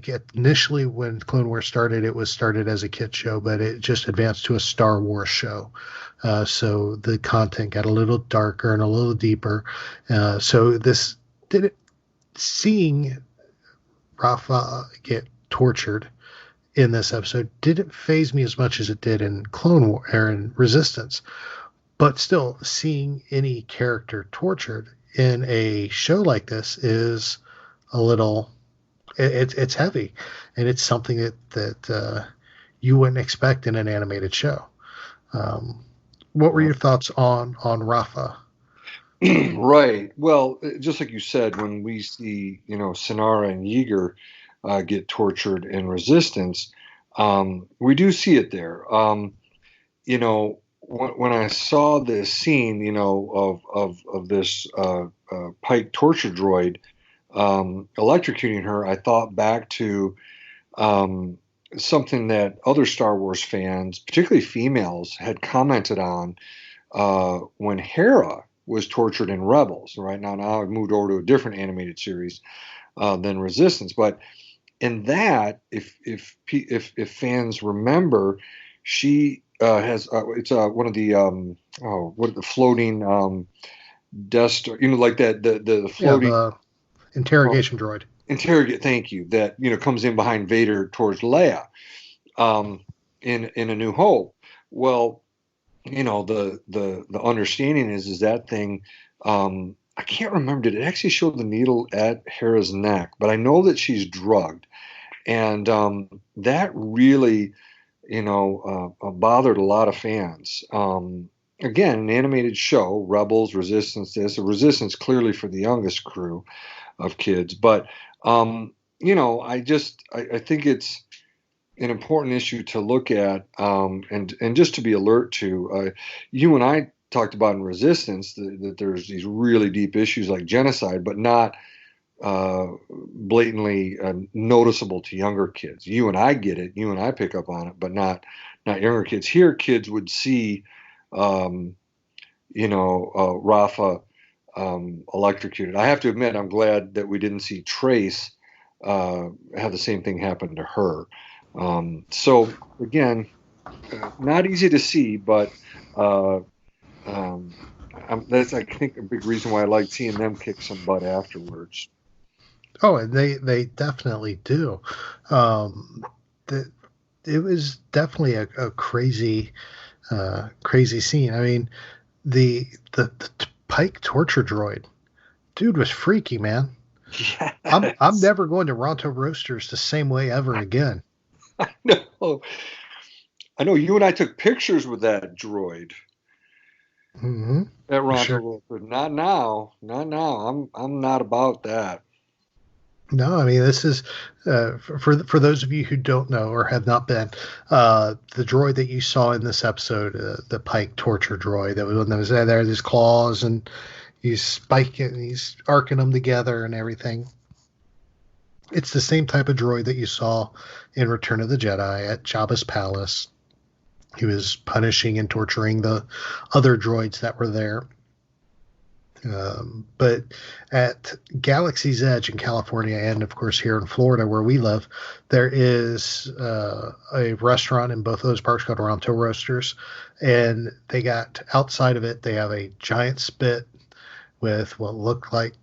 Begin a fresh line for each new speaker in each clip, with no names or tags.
like initially when Clone Wars started, it was started as a kid show, but it just advanced to a Star Wars show. So the content got a little darker and a little deeper. So this did it. Seeing Rafa get tortured in this episode didn't faze me as much as it did in Clone War or in Resistance. But still, seeing any character tortured in a show like this is a little. It's heavy, and it's something that you wouldn't expect in an animated show. What were your thoughts on Rafa?
Right. Well, just like you said, when we see, Sonara and Yeager get tortured in Resistance, we do see it there. When I saw this scene, of this Pike torture droid electrocuting her, I thought back to something that other Star Wars fans, particularly females, had commented on when Hera was tortured in Rebels. Right now I've moved over to a different animated series than Resistance, but in that, if fans remember, she has it's one of the the floating Death Star, like that the floating
the interrogation droid.
Thank you. That comes in behind Vader towards Leia, in A New Hope. Well, the understanding is that thing. I can't remember. Did it actually show the needle at Hera's neck? But I know that she's drugged, and that really, bothered a lot of fans. Again, an animated show, Rebels, Resistance. This Resistance clearly for the youngest crew of kids, but I think it's an important issue to look at, and just to be alert to. You and I talked about in Resistance that there's these really deep issues like genocide, but not blatantly noticeable to younger kids. You and I get it. You and I pick up on it, but not younger kids. Here, kids would see, Rafa electrocuted. I have to admit, I'm glad that we didn't see Trace have the same thing happen to her. So again, not easy to see, but that's, I think, a big reason why I like seeing them kick some butt afterwards.
Oh, and they definitely do. It was definitely a crazy scene. I mean, the Pike torture droid, dude, was freaky, man.
Yes.
I'm never going to Ronto Roasters the same way ever again.
I know. You and I took pictures with that droid.
Mm-hmm.
At Ronto Roasters. Not now. I'm not about that.
No, I mean, this is for those of you who don't know or have not been, the droid that you saw in this episode, the Pike torture droid, that was there, his claws, and he's spiking, he's arcing them together and everything. It's the same type of droid that you saw in Return of the Jedi at Jabba's palace. He was punishing and torturing the other droids that were there. But at Galaxy's Edge in California, and of course here in Florida where we live, there is a restaurant in both of those parks called Ronto Roasters, and they got outside of it, they have a giant spit with what looked like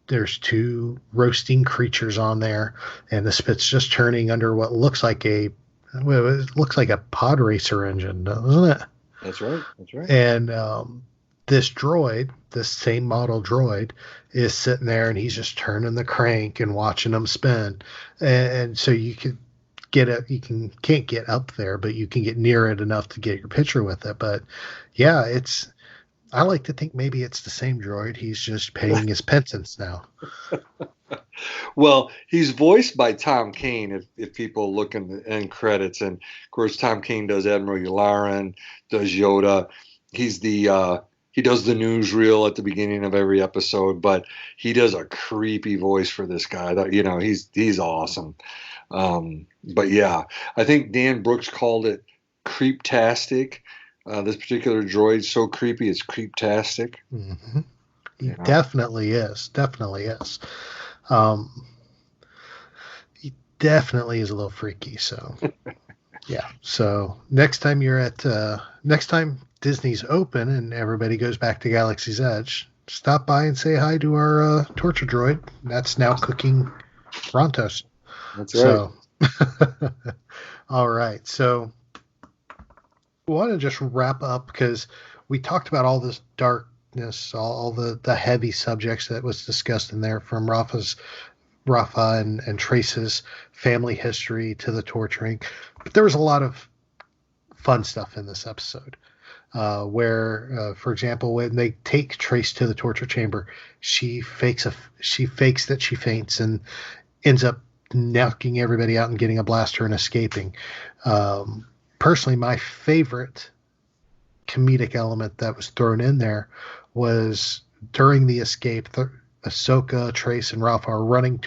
there's two roasting creatures on there, and the spit's just turning under what looks like it looks like a pod racer engine, doesn't it?
That's right.
And this droid, this same model droid, is sitting there, and he's just turning the crank and watching them spin. And so you could can't get up there, but you can get near it enough to get your picture with it. But yeah, I like to think maybe it's the same droid. He's just paying his penance now.
Well, he's voiced by Tom Kane, if people look in the end credits. And of course, Tom Kane does Admiral Yularen, does Yoda. He's he does the newsreel at the beginning of every episode, but he does a creepy voice for this guy. He's awesome. But yeah, I think Dan Brooks called it creeptastic. This particular droid's so creepy, it's creeptastic.
Mm-hmm. He definitely is. definitely is a little freaky. So yeah. So next time next time Disney's open and everybody goes back to Galaxy's Edge, stop by and say hi to our torture droid. That's now cooking Rontos.
That's right.
So, all right. So, we want to just wrap up because we talked about all this darkness, all the heavy subjects that was discussed in there, from Rafa and Trace's family history to the torturing. But there was a lot of fun stuff in this episode. Where, for example, when they take Trace to the torture chamber, she fakes that she faints and ends up knocking everybody out and getting a blaster and escaping. Personally, my favorite comedic element that was thrown in there was during the escape. Ahsoka, Trace, and Ralph are running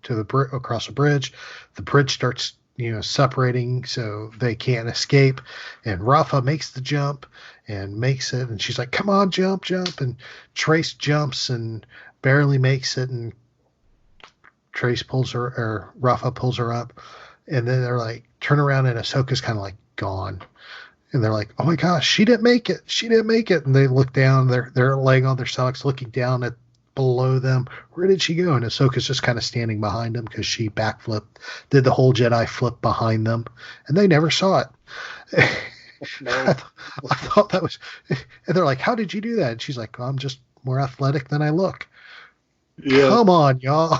across a bridge. The bridge starts, separating, so they can't escape. And Rafa makes the jump and makes it, and she's like, "Come on, jump!" And Trace jumps and barely makes it, and Rafa pulls her up, and then they're like, turn around, and Ahsoka's kind of like gone. And they're like, "Oh my gosh, she didn't make it. She didn't make it." And they look down, they're laying on their stomachs, looking down at below them. Where did she go? And Ahsoka's just kind of standing behind them because she backflipped, did the whole Jedi flip behind them, and they never saw it.
No.
I thought that was, and they're like, "How did you do that?" And she's like, "I'm just more athletic than I look." Yeah. Come on, y'all.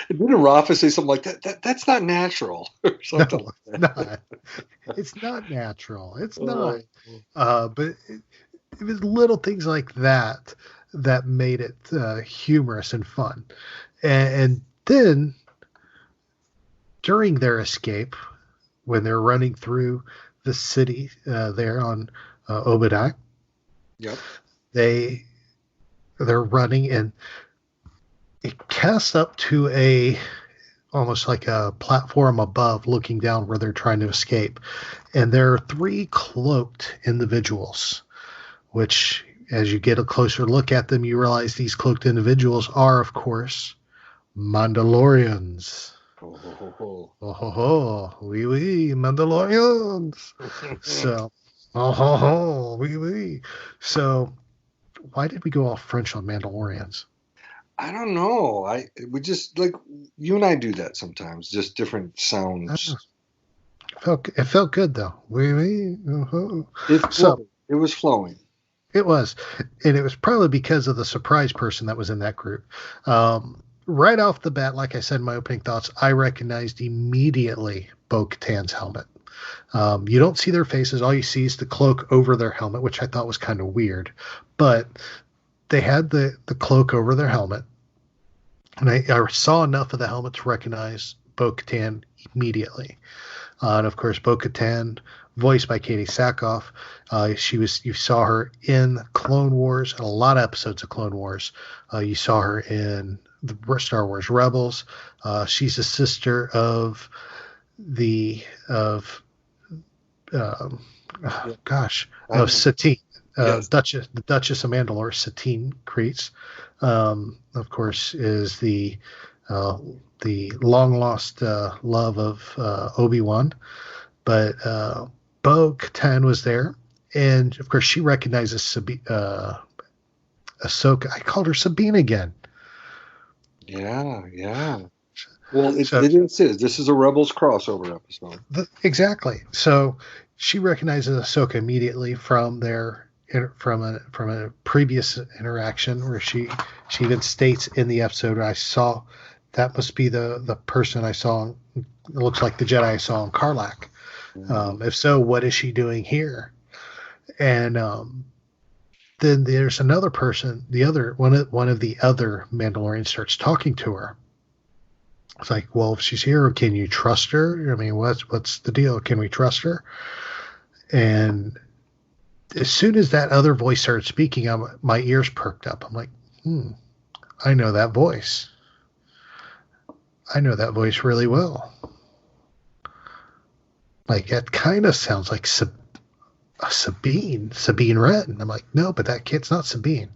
Didn't Rafa say something like that? That's not natural, or something like that.
It's not natural. It's not. But it was little things like that made it humorous and fun. And then during their escape, when they're running through the city there on Obadiah,
yep,
they're running, and it casts up to almost like a platform above, looking down where they're trying to escape. And there are 3 cloaked individuals, which, as you get a closer look at them, you realize these cloaked individuals are, of course, Mandalorians. Oui, oui, Mandalorians. So, oui, oui. So, why did we go all French on Mandalorians?
I don't know. We just, like, you and I do that sometimes, just different sounds.
It felt good though. Oui, oui.
It was flowing.
It was, and it was probably because of the surprise person that was in that group. Right off the bat, like I said in my opening thoughts, I recognized immediately Bo-Katan's helmet. You don't see their faces. All you see is the cloak over their helmet, which I thought was kind of weird. But they had the cloak over their helmet. And I saw enough of the helmet to recognize Bo-Katan immediately. And of course, Bo-Katan, voiced by Katie Sackhoff. You saw her in Clone Wars, and a lot of episodes of Clone Wars. You saw her in the Star Wars Rebels. She's a sister of Satine,
yes.
the Duchess of Mandalore, Satine Kreese. Of course, is the long lost love of Obi-Wan, but Bo-Katan was there, and of course she recognizes Ahsoka. I called her Sabine again.
Yeah. Well, it is. This is a Rebels crossover episode.
Exactly. So she recognizes Ahsoka immediately from a previous interaction where she even states in the episode, I saw that must be the person I saw. It looks like the Jedi I saw in Karlak. Mm-hmm. If so, what is she doing here? And then there's another person. One of the other Mandalorians starts talking to her. It's like, well, if she's here, can you trust her? I mean, what's the deal? Can we trust her? And as soon as that other voice started speaking, my ears perked up. I'm like, I know that voice. I know that voice really well. Like, it kind of sounds like Sabine Wren. And I'm like, no, but that kid's not Sabine.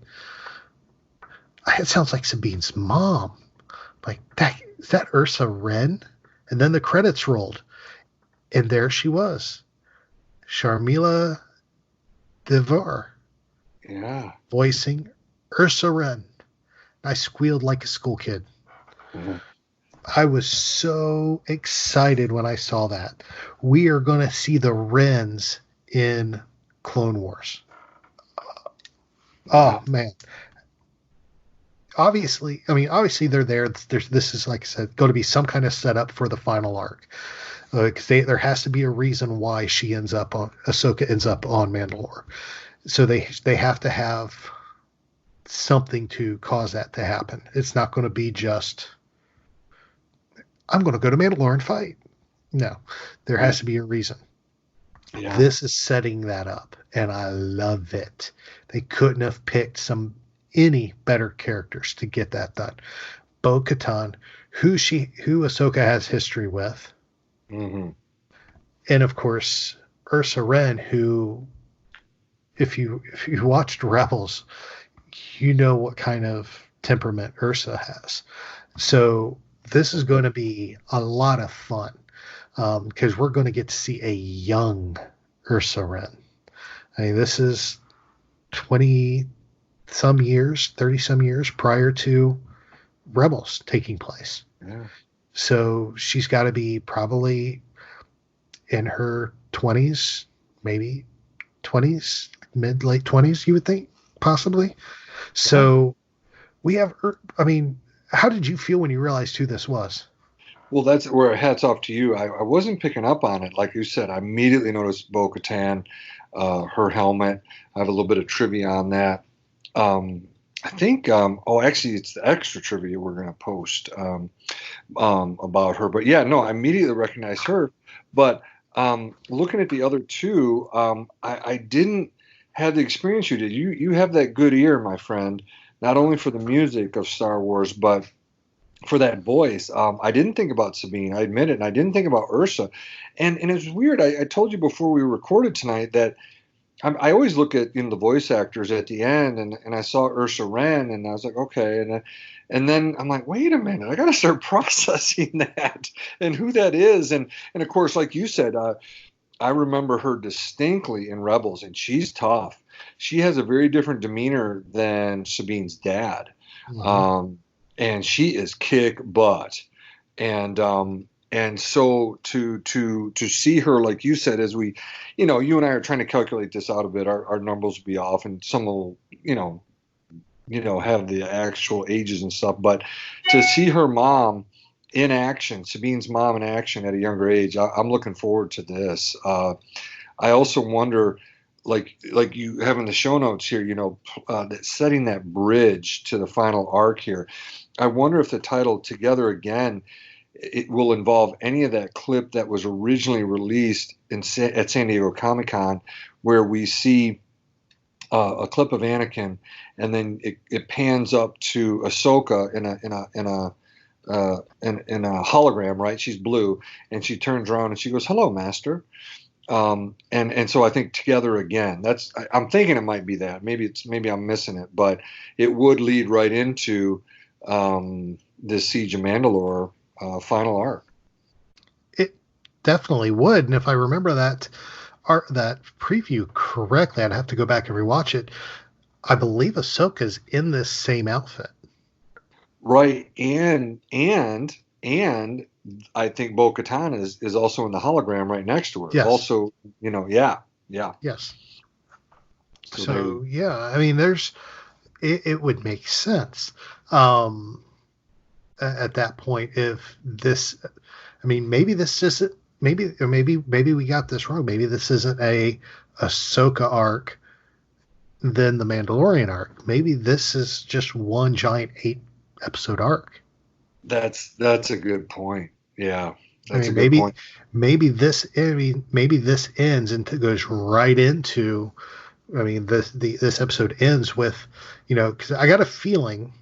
It sounds like Sabine's mom. Like, that is that Ursa Wren? And then the credits rolled, and there she was, Sharmila Devar,
Yeah.
voicing Ursa Wren. I squealed like a school kid.
Mhm.
I was so excited when I saw that. We are going to see the Wrens in Clone Wars.
Yeah.
Oh man. Obviously they're there. This is, like I said, going to be some kind of setup for the final arc. Because there has to be a reason why Ahsoka ends up on Mandalore. So they have to have something to cause that to happen. It's not going to be just, I'm going to go to Mandalore and fight. No, there has to be a reason.
Yeah.
This is setting that up, and I love it. They couldn't have picked any better characters to get that done. Bo-Katan, who Ahsoka has history with,
Hmm.
and of course Ursa Wren, who, if you watched Rebels, you know what kind of temperament Ursa has. So this is going to be a lot of fun, because we're going to get to see a young Ursa Wren. I mean, this is 20 some years, 30 some years prior to Rebels taking place.
Yeah.
So she's got to be probably in her 20s, maybe 20s, mid late 20s, you would think, possibly.
Yeah.
So we have, I mean, how did you feel when you realized who this was?
Well, that's where hats off to you. I wasn't picking up on it. Like you said, I immediately noticed Bo Katan, her helmet. I have a little bit of trivia on that. I think, actually, it's the extra trivia we're going to post about her. But yeah, no, I immediately recognized her. But looking at the other two, I didn't have the experience you did. You have that good ear, my friend, not only for the music of Star Wars, but for that voice. I didn't think about Sabine, I admit it, and I didn't think about Ursa. And it's weird. I told you before we recorded tonight that I always look at the voice actors at the end, and I saw Ursa Wren, and I was like, okay, and then I'm like, wait a minute, I got to start processing that and who that is, and of course, like you said, I remember her distinctly in Rebels, and she's tough. She has a very different demeanor than Sabine's dad,
Mm-hmm.
um, and she is kick butt. And so to see her, like you said, as we, you and I are trying to calculate this out a bit, our numbers will be off, and some will, have the actual ages and stuff. But to see her mom in action, Sabine's mom in action at a younger age, I'm looking forward to this. I also wonder, like you have in the show notes here, that setting that bridge to the final arc here. I wonder if the title "Together Again" it will involve any of that clip that was originally released at San Diego Comic-Con, where we see a clip of Anakin, and then it pans up to Ahsoka in a hologram, right? She's blue, and she turns around and she goes, "Hello, Master." And so I think Together Again. I'm thinking it might be that. Maybe I'm missing it, but it would lead right into the Siege of Mandalore final arc.
It definitely would. And if I remember that preview correctly, I'd have to go back and rewatch it. I believe Ahsoka's in this same outfit.
Right, and I think Bo-Katan is also in the hologram right next to her.
Yes.
Also, yeah, yeah.
Yes.
So they,
So yeah, I mean, it would make sense. Um, at that point, if this, I mean, maybe this isn't, maybe we got this wrong. Maybe this isn't a Ahsoka arc, then the Mandalorian arc. Maybe this is just one giant 8 episode arc.
that's a good point. Yeah,
I
that's a
mean,
good
maybe
point.
maybe this ends and goes right into. I mean, this episode ends with, because I got a feeling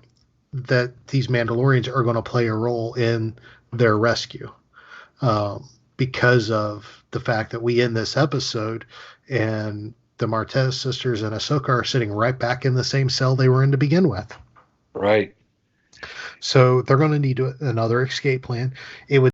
that these Mandalorians are going to play a role in their rescue, because of the fact that we end this episode and the Martez sisters and Ahsoka are sitting right back in the same cell they were in to begin with.
Right.
So they're going to need another escape plan. It would